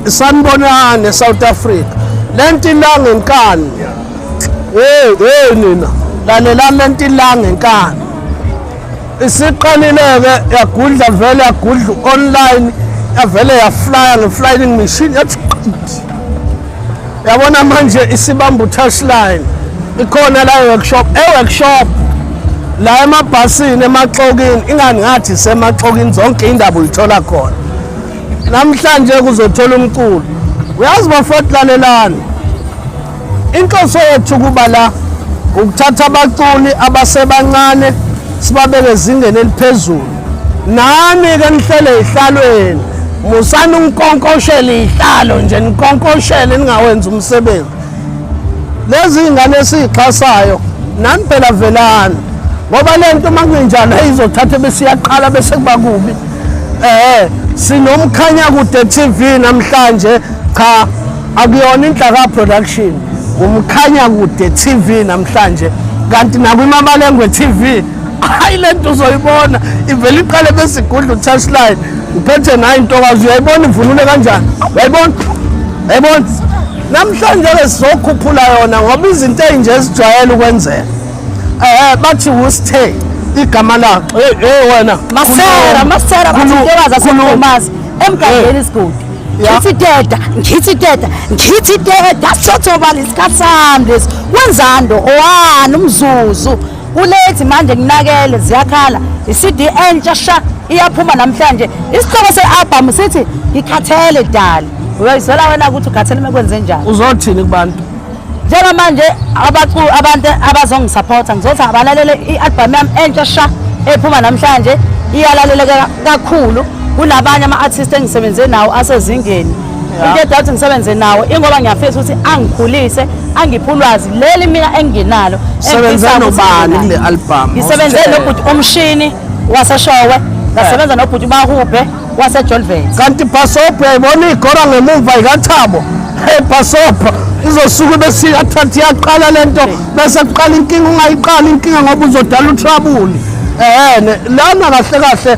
sanibonani South Africa lento ilanga enkani nina lalela lento ilanga enkani isiqalileke yagudla vele yagudla online yavele yaflya nge-flying machine yathi yabona manje isibamba touchline ikhona la workshop la emabhasini emaxokini ingani ngathi semaxokini zonke indaba uyithola khona namhlanje kuzothola umculo uyazi bafowethu lalelani inhloso yethu kuba la ukuthatha abaculi abasebancane sibabeke ezingeni eliphezulu nami ke nihlele ihlalweni musana unkonkoshele ihlalo nje nikonkoshele ningawenza umsebenzi lezi ingane esixhasayo nani phela velani ngoba lento makunjalo izothatha bese yaqala bese kuba kubi sinomkhanya kude TV namhlanje cha akuyona inhlaka production umkhanya kude TV namhlanje kanti nakumabalengwe TV hayi lento uzoyibona ivele iqale bese igudla touchline uphethe nayo intokazi uyayibona ivunule kanjani uyayibona namhlanje ke sizokhuphula yona ngoba izinto ezinje ezijwayele ukwenzeka bathi ustay igama lakho wena masera bathi ntokazi aseThomas emgangeni isigodi ngithi teta sothoba isikhathi sami lesi wenzando owani umzuzu ulethi manje nginakele ziyakhala iCD entsha sha iyaphuma namhlanje isihloko sealbum sithi ngikhathele dali uyayizela wena ukuthi ukhathele mekwenze njani uzothini kubantu njengamanje abantu abazongisupporta ngizothi abalalele ialbum yami entsha sha ephuma namhlanje iyalaleleka kakhulu kunabanye ama-artists engisebenze nawo asezingeni into edathi ngisebenze nawo ingoba ngiyafisa ukuthi angikhulise angiphe ulwazi leli mina enginalo sebenze nobani kule album ngisebenze nobhuti umshini waseshowe ngasebenza nobhuti bahubhe wasejolvet kanti Pasopha yayibona igora ngemumva ikathabo Pasopha izosuka bese yathatha yaqala lento bese kuqala inkinga ungayiqala inkinga ngoba uzodala utrouble lana kahle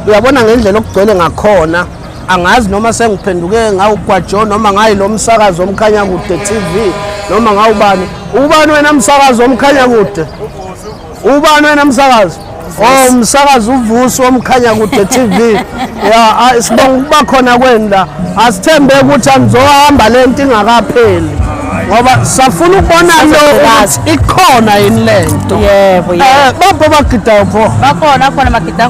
uyabona ngendlela okugcwele ngakhona angazi noma sengiphenduke ngawugwajo noma ngayi lo msakazo omkhanya kude TV noma ngawubani wena msakazo omkhanya kude wena msakazo umsakazo uvuso omkhanya kude TV sibonga ukuba khona kwenda asithembe ukuthi anizohamba lento ingakapheli ngoba safuna ukubona lo ikhona yini lento yebo bapho bagidayo pho bakhona magida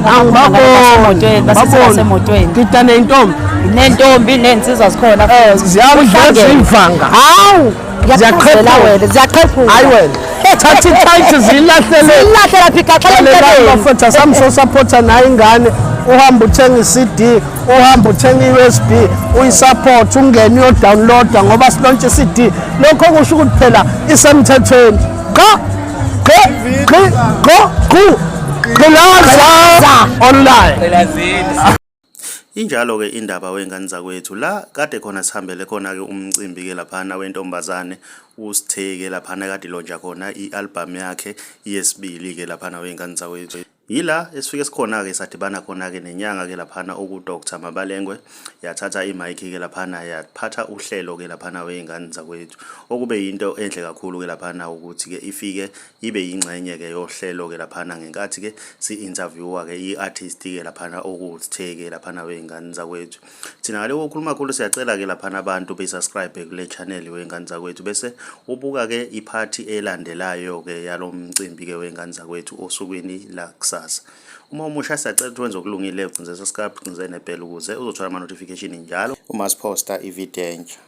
basemotweni gida nentombi nensizwa zikhona ziyadla imvanga hawu ziyaqhephula hayi wena thatha ithayithi zilahlela phikaxela bafethu samso supporter nayo ingane uhamba uthenga iCD uhamba uthenga iUSB uyisupport ungene uyodownloada ngoba silontshe iCD lokho kusho ukuthi phela isemthethweni qhilaza online injalo ke indaba wengane zakwethu la kade khona sihambele khona ke umcimbi ke laphana wentombazane usitheke laphana kade lonja khona ialbum yakhe yesibili ke laphana wengane zakwethu yila esifike sikhona ke sadibana khona ke nenyanga ke laphana oku Dr Mabalengwe yathatha imic ke laphana yaphatha uhlelo ke laphana wengane zakwethu okube yinto enhle kakhulu ke laphana ukuthi ke ifike ibe yingxenye ke yohlelo ke laphana ngenkathi ke si-interviewa ke i-artist ke laphana okutheke laphana wengane zakwethu thina ngale ukukhuluma kakhulu siyacela ke laphana abantu be-subscribe kule channel wengane zakwethu bese ubuka ke iphathi elandelayo ke yalo mcimbi ke wengane zakwethu osukwini la uma umusha siyacela ukuthi wenze okulungile uvunze subscribe ungizene bell ukuze uzothola ama notification njalo uma siposta ivideo entsha.